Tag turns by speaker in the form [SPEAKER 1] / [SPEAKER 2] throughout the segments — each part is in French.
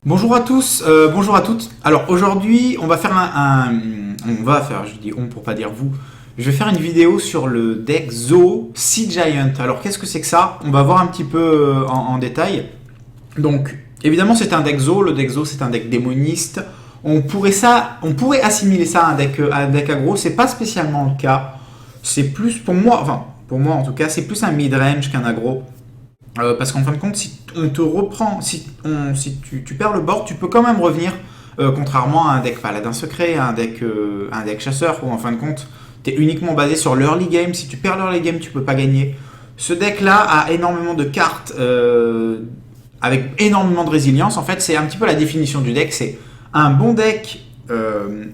[SPEAKER 1] Bonjour à tous, bonjour à toutes. Alors aujourd'hui, on va faire je dis on pour pas dire vous. Je vais faire une vidéo sur le deck Zoo Sea Giant. Alors qu'est-ce que c'est que ça? On va voir un petit peu en détail. Donc évidemment c'est un deck Zoo. Le deck Zoo c'est un deck démoniste. On pourrait assimiler ça à un deck aggro. C'est pas spécialement le cas. C'est plus pour moi en tout cas, c'est plus un mid-range qu'un aggro. Parce qu'en fin de compte, si on te reprend, si tu perds le board, tu peux quand même revenir, contrairement à un deck paladin secret, à un deck chasseur, où en fin de compte, tu es uniquement basé sur l'early game. Si tu perds l'early game, tu peux pas gagner. Ce deck-là a énormément de cartes avec énormément de résilience. En fait, c'est un petit peu la définition du deck. C'est un bon deck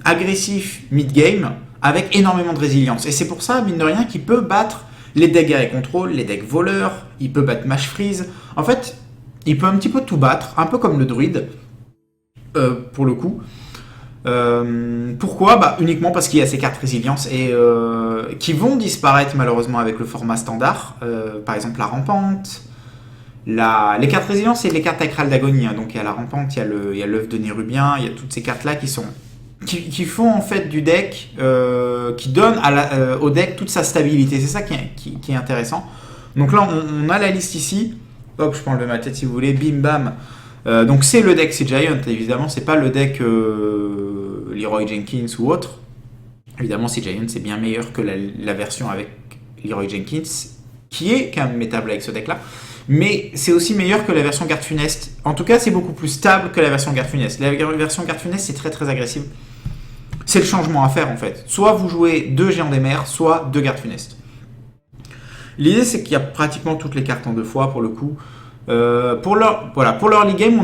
[SPEAKER 1] agressif mid-game avec énormément de résilience. Et c'est pour ça, mine de rien, qu'il peut battre les decks guerrier contrôle, les decks voleurs, il peut battre Mage Freeze. En fait, il peut un petit peu tout battre, un peu comme le druide, pour le coup. Pourquoi? Uniquement parce qu'il y a ces cartes résilience et qui vont disparaître malheureusement avec le format standard. Par exemple, la rampante. Les cartes résilience, c'est les cartes sacrales d'agonie. Donc il y a la rampante, il y a l'œuf de Nérubien, il y a toutes ces cartes-là qui font en fait du deck, qui donnent au deck toute sa stabilité. C'est ça qui est intéressant. Donc là, on a la liste ici. Hop, je peux enlever ma tête si vous voulez. Bim bam. Donc c'est le deck Sea Giant, évidemment. C'est pas le deck Leroy Jenkins ou autre. Évidemment, Sea Giant, c'est bien meilleur que la version avec Leroy Jenkins, qui est quand même métable avec ce deck-là. Mais c'est aussi meilleur que la version Garde Funeste. En tout cas, c'est beaucoup plus stable que la version Garde Funeste. La version Garde Funeste, c'est très très agressif. C'est le changement à faire en fait. Soit vous jouez 2 géants des mers, soit 2 Garde Funeste. L'idée, c'est qu'il y a pratiquement toutes les cartes en 2 fois pour le coup. Pour l'early game,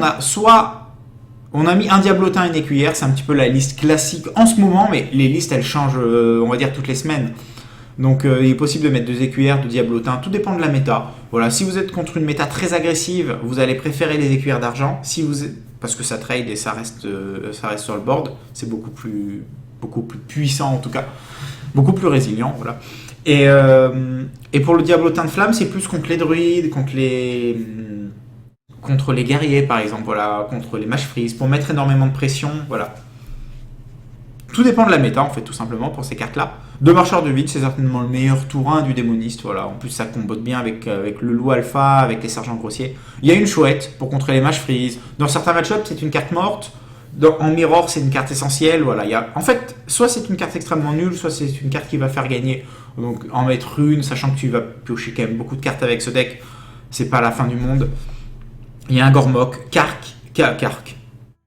[SPEAKER 1] on a mis un diablotin et une écuyère. C'est un petit peu la liste classique en ce moment, mais les listes elles changent, on va dire, toutes les semaines. Donc il est possible de mettre 2 écuyères, 2 diablotins, tout dépend de la méta. Voilà, si vous êtes contre une méta très agressive, vous allez préférer les écuyères d'argent, parce que ça trade et ça reste sur le board, c'est beaucoup plus puissant en tout cas, beaucoup plus résilient, voilà. Et pour le diablotin de flamme, c'est plus contre les druides, contre les guerriers par exemple, voilà, contre les Mage Freeze, pour mettre énormément de pression, voilà. Tout dépend de la méta, en fait, tout simplement, pour ces cartes-là. De marcheur de vide, c'est certainement le meilleur tour 1 du démoniste. Voilà. En plus, ça combote bien avec le loup alpha, avec les sergents grossiers. Il y a une chouette pour contrer les Mage Freeze. Dans certains match-ups, c'est une carte morte. En mirror, c'est une carte essentielle. Voilà. En fait, soit c'est une carte extrêmement nulle, soit c'est une carte qui va faire gagner. Donc, en mettre une, sachant que tu vas piocher quand même beaucoup de cartes avec ce deck, c'est pas la fin du monde. Il y a un Gormok, Kark.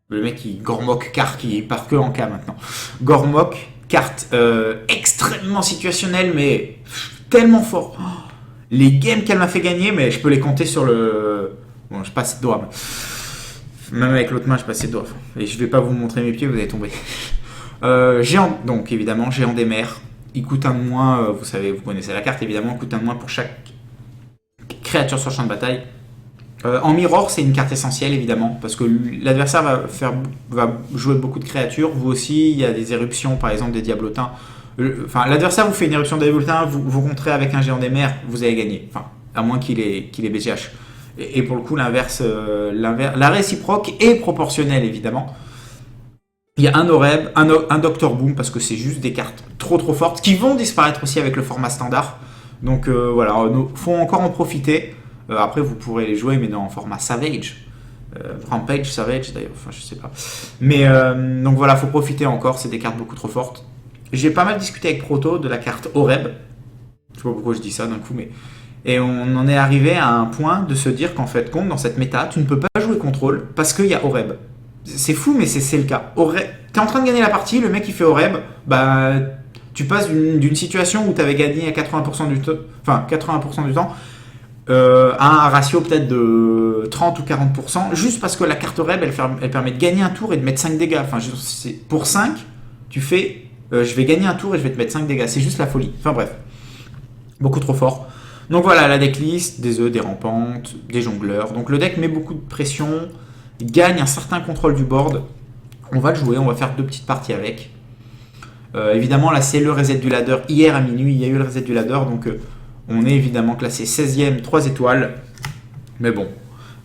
[SPEAKER 1] Le mec, Gormok Kark, il part que en K maintenant. Gormok, carte extrêmement situationnelle, mais tellement fort. Oh, les games qu'elle m'a fait gagner, mais je peux les compter sur le... Bon, je passe de doigts. Même avec l'autre main, je passe de doigts. Et je vais pas vous montrer mes pieds, vous allez tomber. Géant, donc évidemment, géant des mers. Il coûte un de moins, vous connaissez la carte, évidemment, il coûte un de moins pour chaque créature sur le champ de bataille. En mirror, c'est une carte essentielle évidemment parce que l'adversaire va jouer beaucoup de créatures. Vous aussi, il y a des éruptions, par exemple des diablotins. L'adversaire vous fait une éruption de diablotin, vous contrez avec un géant des mers, vous allez gagner. Enfin, à moins qu'il ait BGH. Et pour le coup, la réciproque est proportionnelle évidemment. Il y a un Oreb, un Dr Boom parce que c'est juste des cartes trop fortes qui vont disparaître aussi avec le format standard. Donc voilà, faut encore en profiter. Après, vous pourrez les jouer, mais dans format Savage. Rampage, Savage d'ailleurs, enfin je sais pas. Mais donc voilà, faut profiter encore, c'est des cartes beaucoup trop fortes. J'ai pas mal discuté avec Proto de la carte Oreb. Je sais pas pourquoi je dis ça d'un coup, mais. Et on en est arrivé à un point de se dire qu'en fait, dans cette méta, tu ne peux pas jouer contrôle parce qu'il y a Oreb. C'est fou, mais c'est le cas. T'es en train de gagner la partie, le mec il fait Oreb, tu passes d'une situation où t'avais gagné à 80% du temps. À un ratio peut-être de 30 ou 40%, juste parce que la carte Oreb, elle permet de gagner un tour et de mettre 5 dégâts. Enfin, pour 5, tu fais je vais gagner un tour et je vais te mettre 5 dégâts. C'est juste la folie. Enfin bref, beaucoup trop fort. Donc voilà, la decklist, des œufs, des rampantes, des jongleurs. Donc le deck met beaucoup de pression, il gagne un certain contrôle du board. On va le jouer, on va faire 2 petites parties avec. Évidemment, là c'est le reset du ladder. Hier à minuit, il y a eu le reset du ladder, donc... on est évidemment classé 16e, 3 étoiles. Mais bon,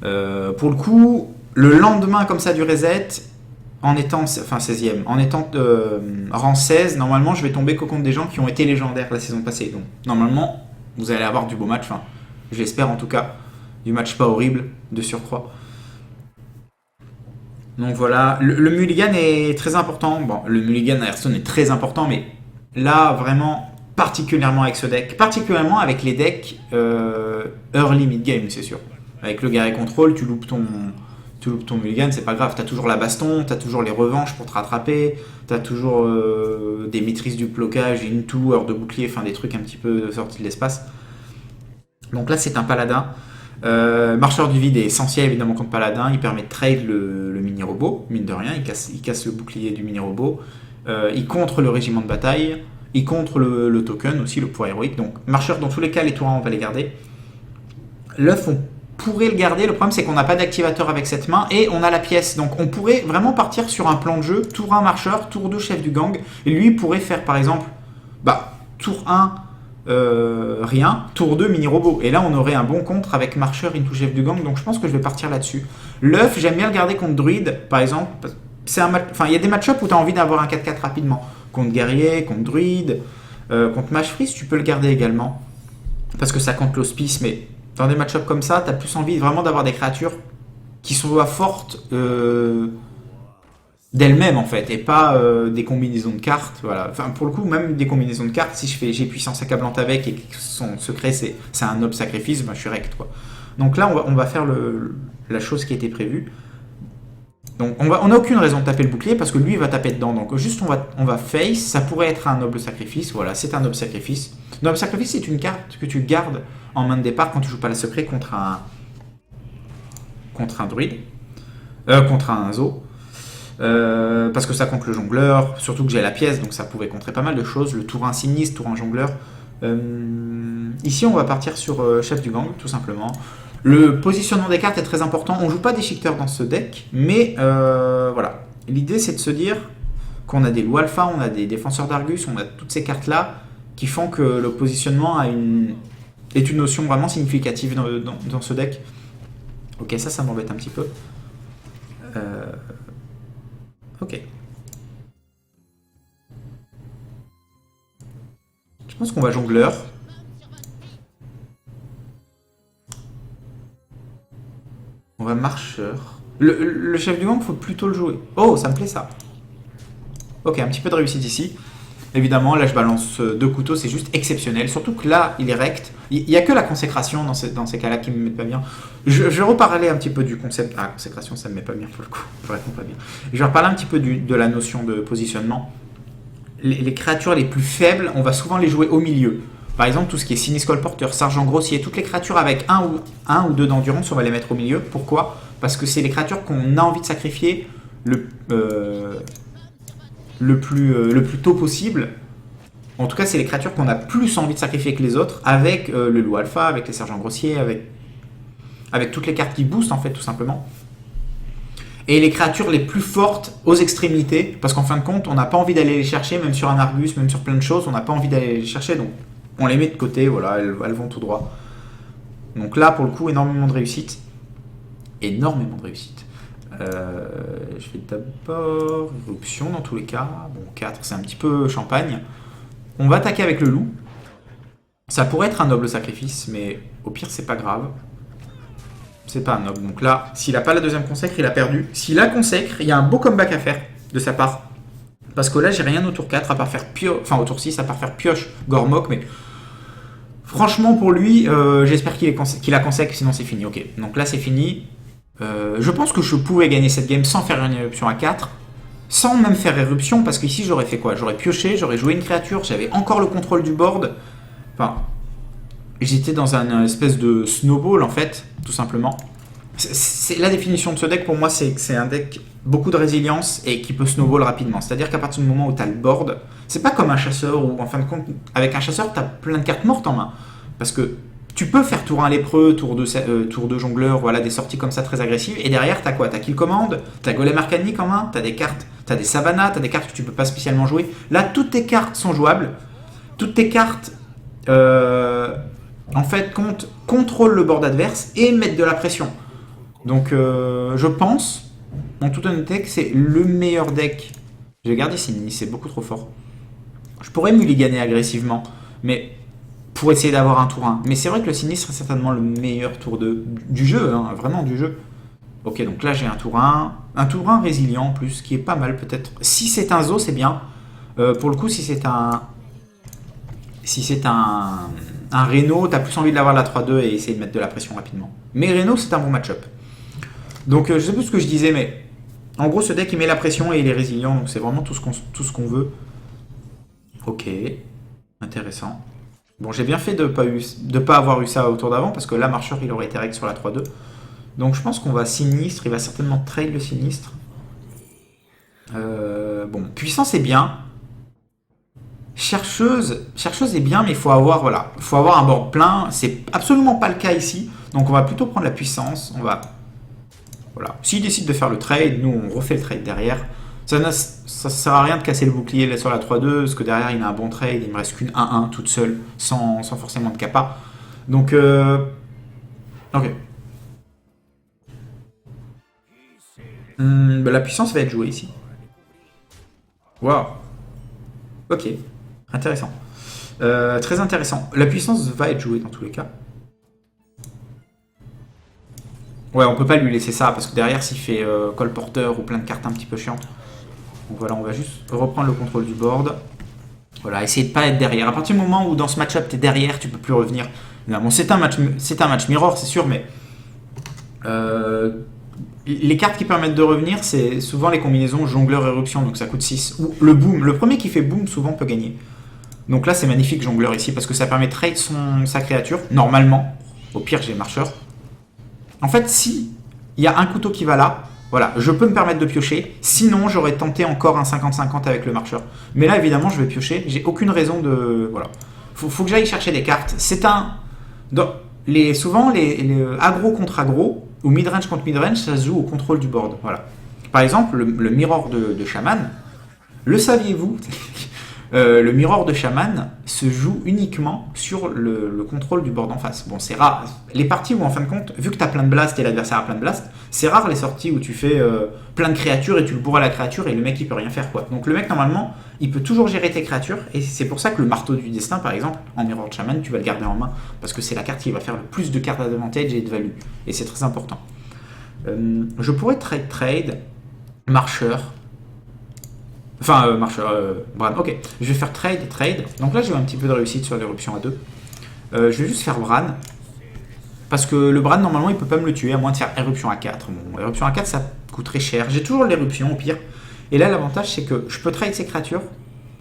[SPEAKER 1] pour le coup, le lendemain comme ça du reset, en étant, enfin 16e, en étant rang 16, normalement je vais tomber que contre des gens qui ont été légendaires la saison passée. Donc normalement, vous allez avoir du beau match, enfin, j'espère en tout cas, du match pas horrible de surcroît. Donc voilà, le mulligan est très important. Bon, le mulligan à Hearthstone est très important, mais là vraiment, particulièrement avec ce deck, particulièrement avec les decks early mid-game, c'est sûr. Avec le Guerrier Control, tu loupes ton mulligan, c'est pas grave. T'as toujours la baston, t'as toujours les revanches pour te rattraper, t'as toujours des maîtrises du blocage, into, heure de bouclier, enfin des trucs un petit peu sortis de l'espace. Donc là, c'est un paladin. Marcheur du vide est essentiel évidemment contre paladin. Il permet de trade le mini-robot, mine de rien. Il casse le bouclier du mini-robot. Il contre le régiment de bataille. Il contre le token aussi, le poids héroïque. Donc marcheur, dans tous les cas, les tours 1, on va les garder. L'œuf, on pourrait le garder. Le problème, c'est qu'on n'a pas d'activateur avec cette main et on a la pièce. Donc on pourrait vraiment partir sur un plan de jeu. Tour 1 marcheur, tour 2 chef du gang. Et lui pourrait faire par exemple tour 1 rien, tour 2 mini-robot. Et là, on aurait un bon contre avec marcheur into chef du gang. Donc je pense que je vais partir là-dessus. L'œuf, j'aime bien le garder contre druide, par exemple. Il y a des match-ups où tu as envie d'avoir un 4-4 rapidement. Contre guerrier, contre druide, contre mage freeze, tu peux le garder également. Parce que ça compte l'hospice, mais dans des match-ups comme ça, tu as plus envie vraiment d'avoir des créatures qui sont fortes d'elles-mêmes en fait, et pas des combinaisons de cartes. Voilà. Enfin, pour le coup, même des combinaisons de cartes, si j'ai puissance accablante avec et que son secret c'est un noble sacrifice, je suis rect quoi. Donc là, on va faire la chose qui était prévue. Donc on n'a aucune raison de taper le bouclier parce que lui il va taper dedans. Donc juste on va face, ça pourrait être un noble sacrifice. Voilà, c'est un noble sacrifice. Noble sacrifice, c'est une carte que tu gardes en main de départ quand tu joues pas la secret contre un druide, contre un zoo. Parce que ça compte le jongleur, surtout que j'ai la pièce, donc ça pouvait contrer pas mal de choses. Le tour 1 sinistre, tour 1 jongleur. Ici, on va partir sur chef du gang, tout simplement. Le positionnement des cartes est très important. On joue pas déchiqueteur dans ce deck, mais voilà. L'idée, c'est de se dire qu'on a des loups alpha, on a des défenseurs d'Argus, on a toutes ces cartes-là qui font que le positionnement est une notion vraiment significative dans ce deck. Ok, ça m'embête un petit peu. Ok. Je pense qu'on va jongleur. On va marcheur. Le chef du gang, faut plutôt le jouer. Oh, ça me plaît ça. Ok, un petit peu de réussite ici. Évidemment, là je balance 2 couteaux, c'est juste exceptionnel. Surtout que là, il est rect. Il n'y a que la consécration dans ces cas-là qui me met pas bien. Je vais reparler un petit peu du concept. Ah, consécration, ça me met pas bien pour le coup. Je réponds pas bien. Je vais reparler un petit peu de la notion de positionnement. Les créatures les plus faibles, on va souvent les jouer au milieu. Par exemple, tout ce qui est sinistre colporteur, sergent grossier, toutes les créatures avec 1 ou 2 d'endurance, on va les mettre au milieu. Pourquoi ? Parce que c'est les créatures qu'on a envie de sacrifier le plus tôt possible. En tout cas, c'est les créatures qu'on a plus envie de sacrifier que les autres, avec le loup alpha, avec les sergents grossiers, avec toutes les cartes qui boostent, en fait, tout simplement. Et les créatures les plus fortes aux extrémités, parce qu'en fin de compte, on n'a pas envie d'aller les chercher, même sur un Argus, même sur plein de choses, on n'a pas envie d'aller les chercher, donc on les met de côté, voilà, elles vont tout droit. Donc là, pour le coup, énormément de réussite. Énormément de réussite. Je vais d'abord éruption dans tous les cas. Bon, 4, c'est un petit peu champagne. On va attaquer avec le loup. Ça pourrait être un noble sacrifice, mais au pire, c'est pas grave. C'est pas un noble. Donc là, s'il n'a pas la deuxième consècre, il a perdu. S'il la consècre, il y a un beau comeback à faire de sa part. Parce que là, j'ai rien au tour 4 à part faire pioche. Enfin, au tour 6, à part faire pioche, Gormok, mais. Franchement, pour lui, j'espère qu'il a consècre, sinon c'est fini. Ok, donc là, c'est fini. Je pense que je pouvais gagner cette game sans faire une éruption à 4, sans même faire éruption, parce qu'ici j'aurais fait quoi? J'aurais pioché, j'aurais joué une créature, j'avais encore le contrôle du board. Enfin, j'étais dans un espèce de snowball en fait, tout simplement. C'est la définition de ce deck pour moi, c'est un deck beaucoup de résilience et qui peut snowball rapidement. C'est-à-dire qu'à partir du moment où tu as le board, c'est pas comme un chasseur où en fin de compte, avec un chasseur, tu as plein de cartes mortes en main. Parce que tu peux faire tour 1 lépreux, tour 2 jongleur, voilà, des sorties comme ça très agressives. Et derrière, t'as quoi? T'as Kill Command, t'as Golem Arcanique en main, t'as des cartes, t'as des Savannah, t'as des cartes que tu peux pas spécialement jouer. Là, toutes tes cartes sont jouables. Toutes tes cartes, en fait, contrôlent le board adverse et mettent de la pression. Donc je pense, en toute honnêteté, que c'est le meilleur deck. Je vais garder Sinistre, c'est beaucoup trop fort. Je pourrais mulliganer agressivement, mais pour essayer d'avoir un tour 1. Mais c'est vrai que le Sinistre est certainement le meilleur tour du jeu, hein, vraiment du jeu. Ok, donc là j'ai un tour 1. Un tour 1 résilient en plus, qui est pas mal peut-être. Si c'est un Zo, c'est bien. Pour le coup, si c'est un... Si c'est un Reno, t'as plus envie de l'avoir la 3-2 et essayer de mettre de la pression rapidement. Mais Reno, c'est un bon match-up. Donc je sais plus ce que je disais, mais en gros, ce deck il met la pression et il est résilient, donc c'est vraiment tout ce qu'on veut. Ok, intéressant. Bon, j'ai bien fait de pas avoir eu ça au tour d'avant, parce que là, marcheur, il aurait été règle sur la 3-2. Donc je pense qu'on va sinistre, il va certainement trade le sinistre. Bon, puissance est bien. Chercheuse est bien, mais il faut avoir, voilà, faut avoir un board plein. C'est absolument pas le cas ici. Donc on va plutôt prendre la puissance. On va, voilà. S'il décide de faire le trade, nous on refait le trade derrière. Ça sert à rien de casser le bouclier sur la 3-2, parce que derrière il a un bon trade. Il me reste qu'une 1-1 toute seule, sans forcément de capa. Donc, ok. La puissance va être jouée ici. Waouh. Ok. Intéressant. Très intéressant. La puissance va être jouée dans tous les cas. Ouais, on peut pas lui laisser ça, parce que derrière, s'il fait colporteur ou plein de cartes un petit peu chiantes. Donc voilà, on va juste reprendre le contrôle du board. Voilà, essayer de pas être derrière. À partir du moment où dans ce match-up, tu es derrière, tu peux plus revenir. Bon, c'est un match mirror, c'est sûr, mais... les cartes qui permettent de revenir, c'est souvent les combinaisons jongleur éruption, donc ça coûte 6. Ou le boom. Le premier qui fait boom, souvent peut gagner. Donc là, c'est magnifique, jongleur ici, parce que ça permet de trade sa créature, normalement. Au pire, j'ai marcheur. En fait, si il y a un couteau qui va là, voilà, je peux me permettre de piocher. Sinon, j'aurais tenté encore un 50-50 avec le marcheur. Mais là, évidemment, je vais piocher. J'ai aucune raison de... Voilà. Faut que j'aille chercher des cartes. C'est un... Souvent, les aggro contre aggro, ou midrange contre midrange, ça se joue au contrôle du board. Voilà. Par exemple, le mirror de Shaman, le saviez-vous? Le mirror de Shaman se joue uniquement sur le contrôle du board en face. Bon, c'est rare. Les parties où, en fin de compte, vu que tu as plein de blast et l'adversaire a plein de blast, c'est rare les sorties où tu fais plein de créatures et tu le bourres à la créature et le mec il peut rien faire, quoi. Donc le mec, normalement, il peut toujours gérer tes créatures, et c'est pour ça que le marteau du destin, par exemple, en mirror de Shaman, tu vas le garder en main, parce que c'est la carte qui va faire le plus de cartes d'advantage et de value. Et c'est très important. Je pourrais trade marcheur. Enfin, Bran, ok. Je vais faire trade. Donc là, j'ai eu un petit peu de réussite sur l'éruption à 2. Je vais juste faire Bran. Parce que le Bran, normalement, il peut pas me le tuer, à moins de faire éruption à 4. Bon, éruption à 4, ça coûte très cher. J'ai toujours l'éruption, au pire. Et là, l'avantage, c'est que je peux trade ces créatures.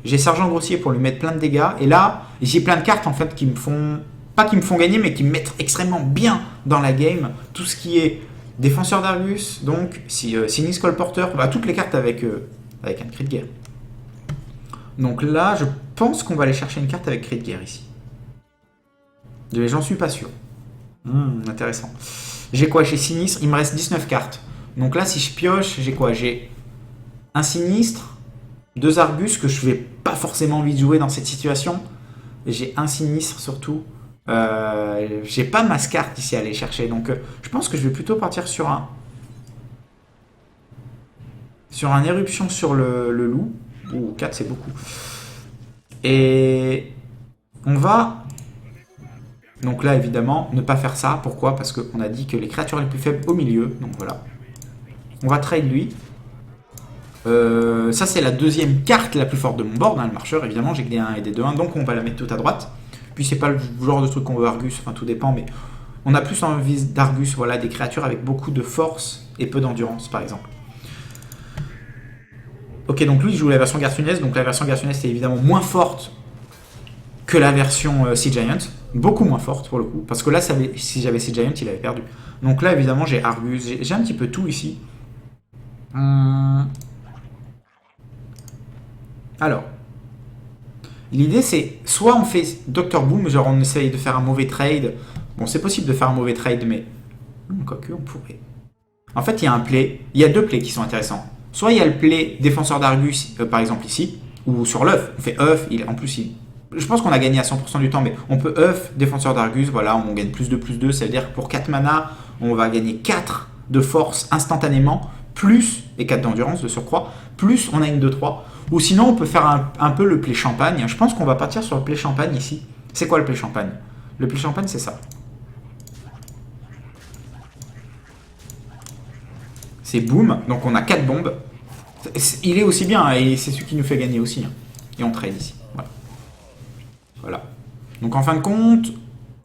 [SPEAKER 1] J'ai Sergent Grossier pour lui mettre plein de dégâts. Et là, j'ai plein de cartes, en fait, qui me font... Pas qui me font gagner, mais qui me mettent extrêmement bien dans la game. Tout ce qui est défenseur d'Argus, donc, Sinistre Colporteur, bah, toutes les cartes avec un cri de guerre. Donc là, je pense qu'on va aller chercher une carte avec cri de guerre ici. Mais j'en suis pas sûr. Intéressant. J'ai quoi? J'ai sinistre, il me reste 19 cartes. Donc là, si je pioche, j'ai quoi? J'ai un sinistre, 2 Argus que je vais pas forcément envie de jouer dans cette situation. J'ai un sinistre surtout. J'ai pas de masse carte ici à aller chercher. Donc je pense que je vais plutôt partir sur un éruption sur le loup. Ouh, 4 c'est beaucoup. Et on va... Donc là évidemment ne pas faire ça. Pourquoi? Parce qu'on a dit que les créatures les plus faibles au milieu. Donc voilà. On va trade lui. Ça c'est la deuxième carte la plus forte de mon board, hein, le marcheur évidemment. J'ai que des 1 et des 2-1. Donc on va la mettre tout à droite. Puis c'est pas le genre de truc qu'on veut Argus. Enfin tout dépend. Mais on a plus envie d'Argus. Voilà, des créatures avec beaucoup de force et peu d'endurance par exemple. Ok, donc lui il joue la version Garthunès, donc la version Garthunès est évidemment moins forte que la version Sea Giant, beaucoup moins forte pour le coup, parce que là si j'avais Sea Giant il avait perdu. Donc là évidemment j'ai Argus, j'ai un petit peu tout ici. Alors, l'idée c'est soit on fait Dr Boom, genre on essaye de faire un mauvais trade, bon c'est possible de faire un mauvais trade mais quoique on pourrait. En fait il y a un play, il y a deux plays qui sont intéressants. Soit il y a le play défenseur d'Argus, par exemple ici, ou sur l'œuf. On fait œuf, je pense qu'on a gagné à 100% du temps, mais on peut œuf, défenseur d'Argus, voilà, on gagne plus de 2, ça veut dire que pour 4 mana, on va gagner 4 de force instantanément, plus, et 4 d'endurance de surcroît, plus on a une 2-3. Ou sinon, on peut faire un peu le play champagne. Je pense qu'on va partir sur le play champagne ici. C'est quoi le play champagne? Le play champagne, c'est ça. C'est boom, donc on a 4 bombes. Il est aussi bien, et c'est celui qui nous fait gagner aussi. Et on trade ici. Voilà. Donc en fin de compte,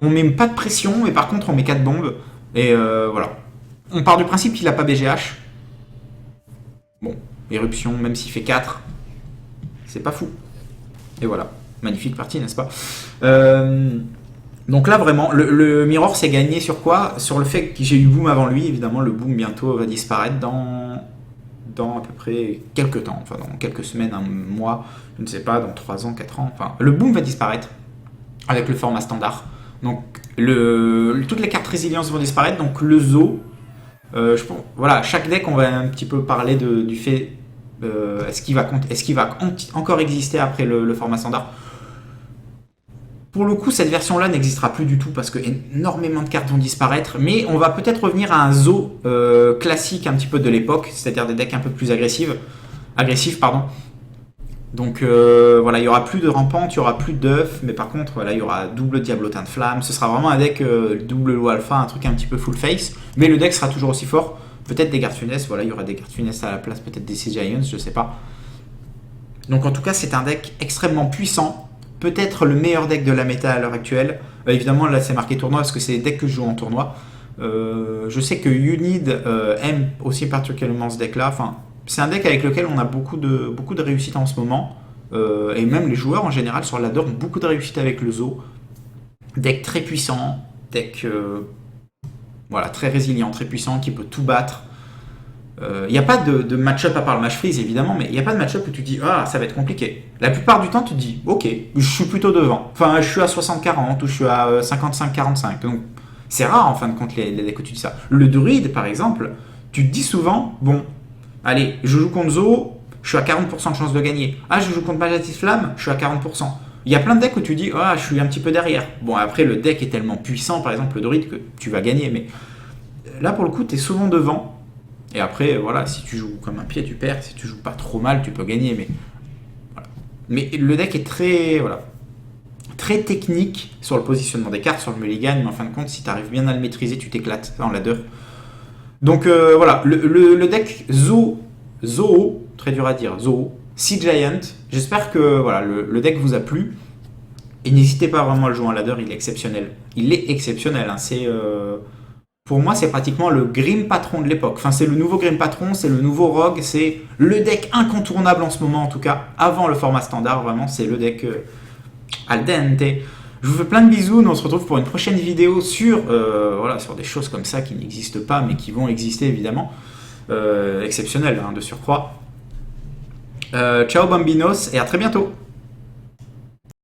[SPEAKER 1] on met pas de pression, mais par contre on met 4 bombes. Et voilà. On part du principe qu'il n'a pas BGH. Bon, éruption, même s'il fait 4, c'est pas fou. Et voilà. Magnifique partie, n'est-ce pas? Donc là, vraiment, le Mirror s'est gagné sur quoi? Sur le fait que j'ai eu boom avant lui. Évidemment, le boom bientôt va disparaître dans à peu près quelques temps. Enfin, dans quelques semaines, un mois, je ne sais pas, dans 3 ans, 4 ans. Enfin, le boom va disparaître avec le format standard. Donc, toutes les cartes résilience vont disparaître. Donc, le zoo, voilà, chaque deck, on va un petit peu parler du fait est-ce qu'il va encore exister après le format standard. Pour le coup, cette version-là n'existera plus du tout parce que énormément de cartes vont disparaître. Mais on va peut-être revenir à un zoo classique un petit peu de l'époque, c'est-à-dire des decks un peu plus agressifs. Donc voilà, il n'y aura plus de rampante, il n'y aura plus d'œufs, mais par contre, voilà, il y aura double Diablotin de Flamme. Ce sera vraiment un deck double Low Alpha, un truc un petit peu full face. Mais le deck sera toujours aussi fort. Peut-être des cartes funès, voilà, il y aura des cartes funès à la place, peut-être des Sea Giants, je sais pas. Donc en tout cas, c'est un deck extrêmement puissant. Peut-être le meilleur deck de la méta à l'heure actuelle. Évidemment, là, c'est marqué tournoi parce que c'est les decks que je joue en tournoi. Je sais que Unid aime aussi particulièrement ce deck-là. Enfin, c'est un deck avec lequel on a beaucoup de réussite en ce moment. Et même les joueurs en général sur ladder ont beaucoup de réussite avec le zoo. Deck très puissant, deck voilà, très résilient, très puissant, qui peut tout battre. Il n'y a pas de match-up à part le match freeze évidemment, mais il n'y a pas de match-up où tu te dis ah ça va être compliqué. La plupart du temps tu te dis ok, je suis plutôt devant. Enfin je suis à 60-40 ou je suis à 55-45. Donc c'est rare en fin de compte les decks où tu dis ça. Le druide par exemple, tu te dis souvent bon, allez je joue contre Zo, je suis à 40% de chance de gagner. Ah je joue contre Majestic Flamme, je suis à 40%. Il y a plein de decks où tu dis ah je suis un petit peu derrière. Bon après le deck est tellement puissant par exemple le druide que tu vas gagner, mais là pour le coup tu es souvent devant. Et après, voilà, si tu joues comme un pied, tu perds. Si tu joues pas trop mal, tu peux gagner. Mais, voilà. Mais le deck est très technique sur le positionnement des cartes, sur le mulligan. Mais en fin de compte, si tu arrives bien à le maîtriser, tu t'éclates en ladder. Donc voilà, le deck Zoo, très dur à dire, Zoo, Sea Giant. J'espère que voilà, le deck vous a plu. Et n'hésitez pas vraiment à le jouer en ladder, il est exceptionnel. Il est exceptionnel, hein, c'est... Pour moi, c'est pratiquement le Grim Patron de l'époque. Enfin, c'est le nouveau Grim Patron, c'est le nouveau Rogue, c'est le deck incontournable en ce moment, en tout cas. Avant le format standard, vraiment, c'est le deck al dente. Je vous fais plein de bisous, nous on se retrouve pour une prochaine vidéo sur des choses comme ça qui n'existent pas, mais qui vont exister évidemment. Exceptionnelles, hein, de surcroît. Ciao Bambinos, et à très bientôt.